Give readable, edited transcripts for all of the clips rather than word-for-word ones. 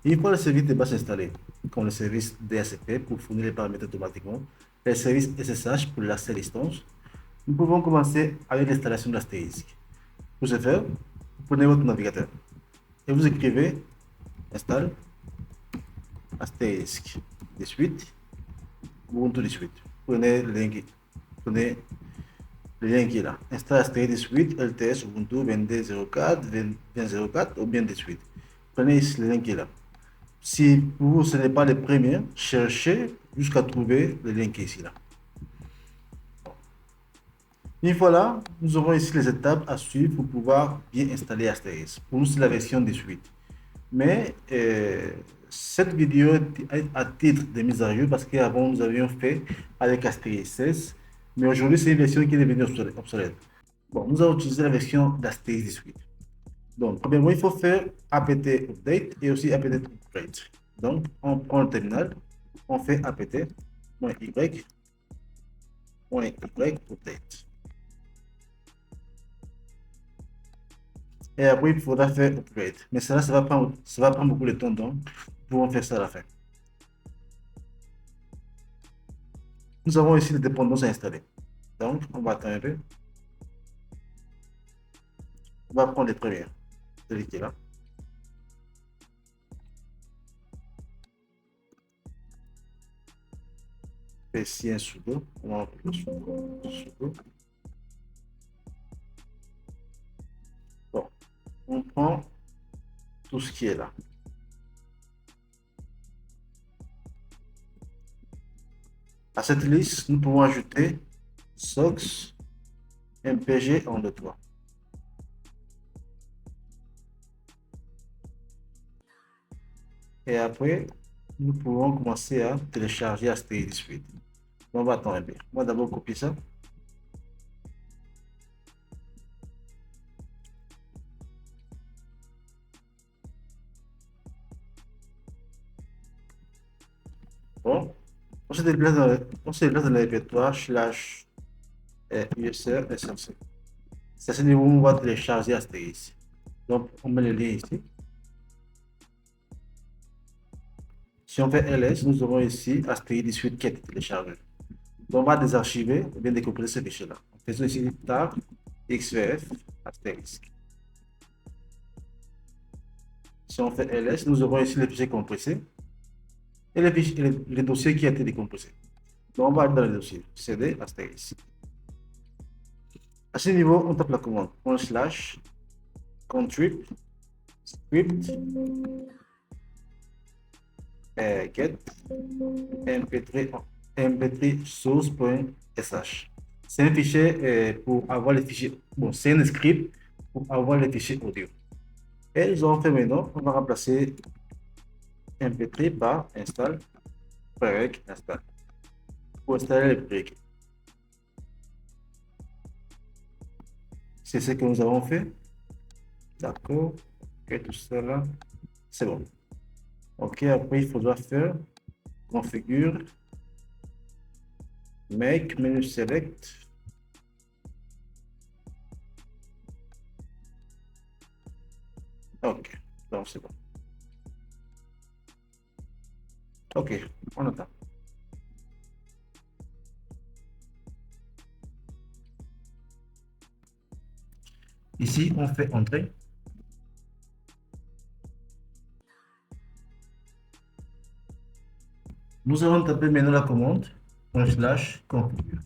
Une fois le service de base installé, comme le service DHCP pour fournir les paramètres automatiquement, et le service SSH pour l'accès à distance, nous pouvons commencer avec l'installation d'Asterisk. Pour ce faire, vous prenez votre navigateur et vous écrivez install Asterisk 18 Ubuntu 18. Prenez prenez le lien qui est là. Install Asterisk 18 LTS Ubuntu 22.04, 20.04 ou bien 18. Prenez ici le lien qui est là. Si pour vous, ce n'est pas le premier, cherchez jusqu'à trouver le lien qui est ici là. Une fois là, nous aurons ici les étapes à suivre pour pouvoir bien installer Asterisk. Pour nous, c'est la version 18. Mais cette vidéo est à titre de mise à jour parce qu'avant, nous avions fait avec Asterisk 16. Mais aujourd'hui, c'est une version qui est devenue obsolète. Bon, nous allons utiliser la version d'Asterisk 18. Donc, premièrement, il faut faire apt update et aussi apt upgrade. Donc, on prend le terminal, on fait apt-y update. Et après, il faudra faire upgrade. Mais ça va prendre beaucoup de temps, donc nous pouvons faire ça à la fin. Nous avons ici les dépendances à installer. Donc, on va attendre un peu. On va prendre les premières. Celui qui est là. Ici un sudo. On va appeler sudo. Bon, on prend tout ce qui est là. À cette liste, nous pouvons ajouter socks mpg en 2.3. Et après, nous pouvons commencer à télécharger Asterisk 18. On va attendre un peu. On va d'abord copier ça. Bon, on se déplace dans le répertoire slash USR SRC. C'est à ce niveau où on va télécharger Asterisk. Donc, on met le lien ici. Si on fait ls, nous aurons ici Asterisk 18 qui a été téléchargé. Donc, on va désarchiver et bien décomposer ce fichier-là. Faisons ici tab xvf Asterisk. Si on fait ls, nous aurons ici le fichier compressé et le dossier qui a été décomposé. Donc, on va aller dans le dossier cd Asterisk. À ce niveau, on tape la commande /contrib script get mp3 source.sh. C'est un fichier pour avoir les fichiers. Bon, c'est un script pour avoir les fichiers audio. Et nous allons faire maintenant, on va remplacer mp3 par install prereq install pour installer le prereq. C'est ce que nous avons fait. D'accord. Et tout ça là, c'est bon. Ok, après il faudra faire configure make menu select. Ok, donc c'est bon. Ok, on attend. Ici, on fait entrer. Nous allons taper maintenant la commande /configure.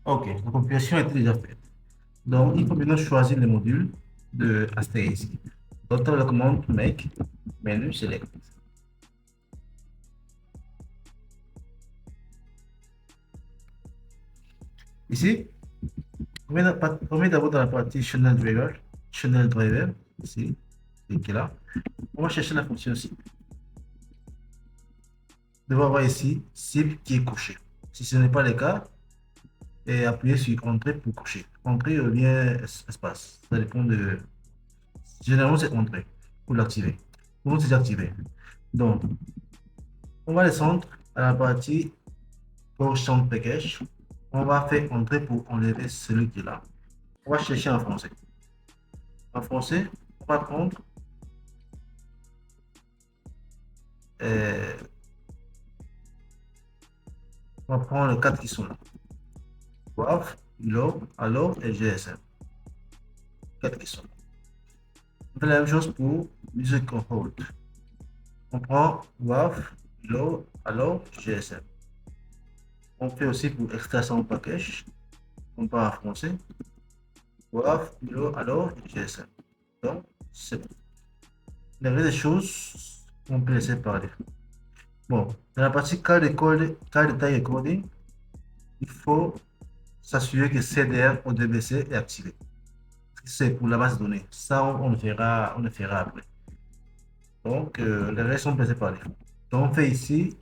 Ok, la configuration est déjà faite. Donc, il faut maintenant choisir le module de Asterisk. Donc, tape la commande make menu select. Ici, on met d'abord dans la partie channel driver, ici, qui est là. On va chercher la fonction cible. Vous devez avoir ici cible qui est couché. Si ce n'est pas le cas, et appuyez sur entrée pour coucher. Entrée ou bien espace. Ça dépend de. Généralement, c'est entrée pour l'activer. Pour nous, c'est activé. Donc, on va descendre à la partie pour champ package. On va faire entrer pour enlever celui qui est là. On va chercher en français. En français, on va prendre euh, les quatre qui sont là. WAV, ILO, ALO et GSM. Quatre qui sont là. On fait la même chose pour Music on Hold. On prend WAV, ILO, ALO, GSM. On fait aussi pour Extraction Package. On parle en français. WAV, ILO, ALO et GSM. Donc, c'est bon. Les vraies choses, on peut les séparer. Bon, dans la partie card detail recording, il faut s'assurer que CDR ODBC est activé. C'est pour la base de données. Ça, on le fera après. Donc, les restes sont placés par défaut. Donc, on fait ici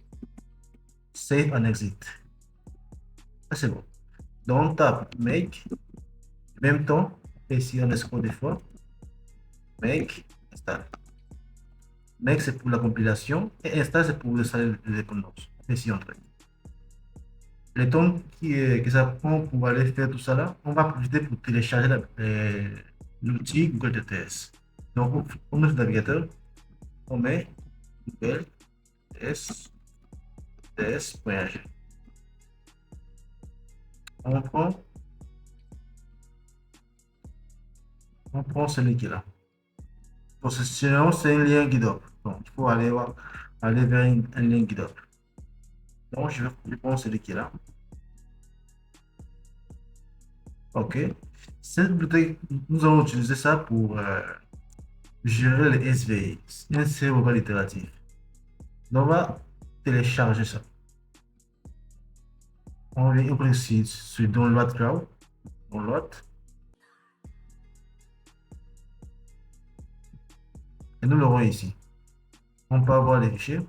Save and Exit. Ça, c'est bon. Donc, on tape Make. En même temps, ici, on escroc des fois. Make, Install. Make, c'est pour la compilation. Et Install, c'est pour installer les dépendances. Ici, on traite. Le temps que ça prend pour aller faire tout ça là, on va profiter pour télécharger l'outil Google TTS. Donc, on ouvre le navigateur, on met Google TS.g. On prend celui qui est là. Sinon, c'est un lien GitHub. Donc, il faut aller vers un lien GitHub. Donc, je prends celui qui est là. OK. Cette bibliothèque, nous allons utiliser ça pour gérer les SVI, un serveur itératif. Donc, on va télécharger ça. On vient ouvrir ici sur Download Cloud. Download. Et nous l'aurons ici. On peut avoir les fichiers.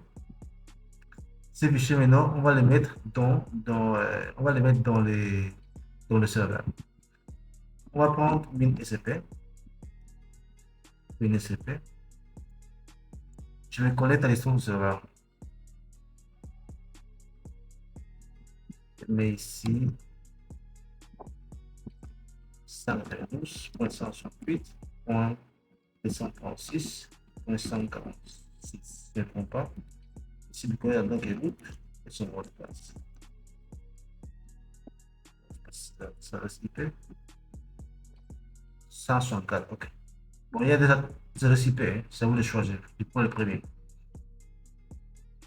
Ces fichiers maintenant, on va les mettre on va les mettre dans le serveur. On va prendre WinSCP. WinSCP. Je vais connecter à l'instance du serveur. Je mets ici 512.168.236.146. Je ne prends pas. Ici, vous pouvez donc root et son mot de passe. Ça reste IP. 164, ok. Bon, il y a déjà 0 IP, hein. C'est à vous de choisir. Je prends le premier.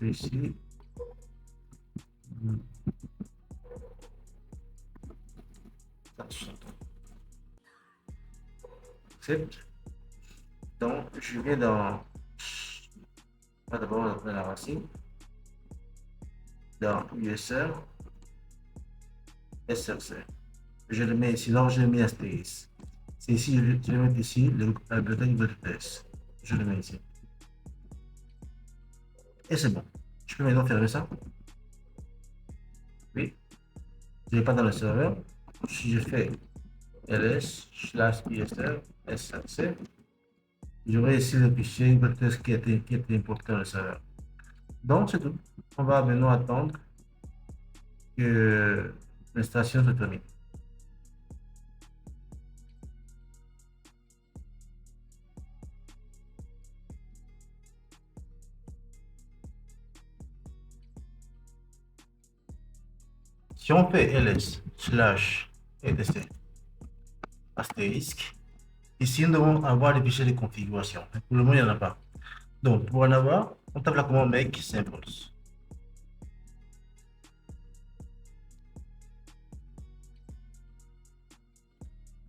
Ici. Accepte. Donc, je vais dans. D'abord, dans la racine. Dans USR. SRC. Je le mets ici. Donc, je le mets astérisque. C'est ici, je vais mettre ici la bibliothèque de test. Je le mets ici. Et c'est bon. Je peux maintenant fermer ça. Oui. Je n'ai pas dans le serveur. Si je fais ls/isr src, j'aurai ici le fichier test qui a été importé dans le serveur. Donc, c'est tout. On va maintenant attendre que l'installation se termine. Si on fait ls/etc astérisque, ici nous devons avoir les fichiers de configuration. Pour le moment, il n'y en a pas. Donc, pour en avoir, on tape la commande make samples.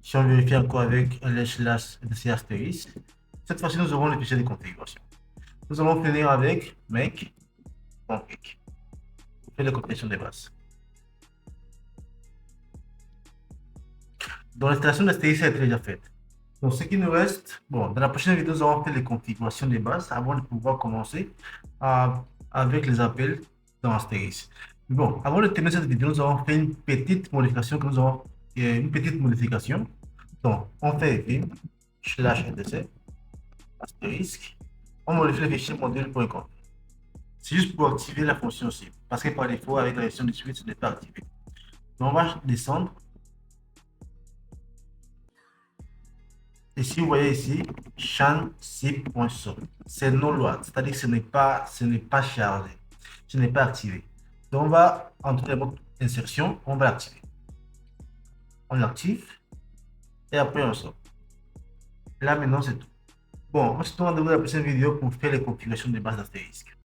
Si on vérifie encore avec ls/etc astérisque, cette fois-ci, nous aurons les fichiers de configuration. Nous allons finir avec make config. On fait la copiation des bases. Donc, l'installation de STX est déjà faite. Donc, ce qui nous reste, bon, dans la prochaine vidéo, nous allons faire les configurations des bases avant de pouvoir commencer avec les appels dans Asterix. Bon, avant de terminer cette vidéo, nous allons fait une petite modification Donc, on fait vim/etc astérisque. On modifie le fichier module.conf. C'est juste pour activer la fonction cible. Parce que par défaut, avec la version de suite, ce n'est pas activé. Donc, on va descendre. Ici, vous voyez ici, chan zip.so. C'est non load, c'est-à-dire que ce n'est pas chargé, ce n'est pas activé. Donc, on va entrer votre insertion, on va l'activer. On l'active et après on sort. Là, maintenant, c'est tout. Bon, on se retrouve dans la prochaine vidéo pour faire les configurations de base d'astérisque.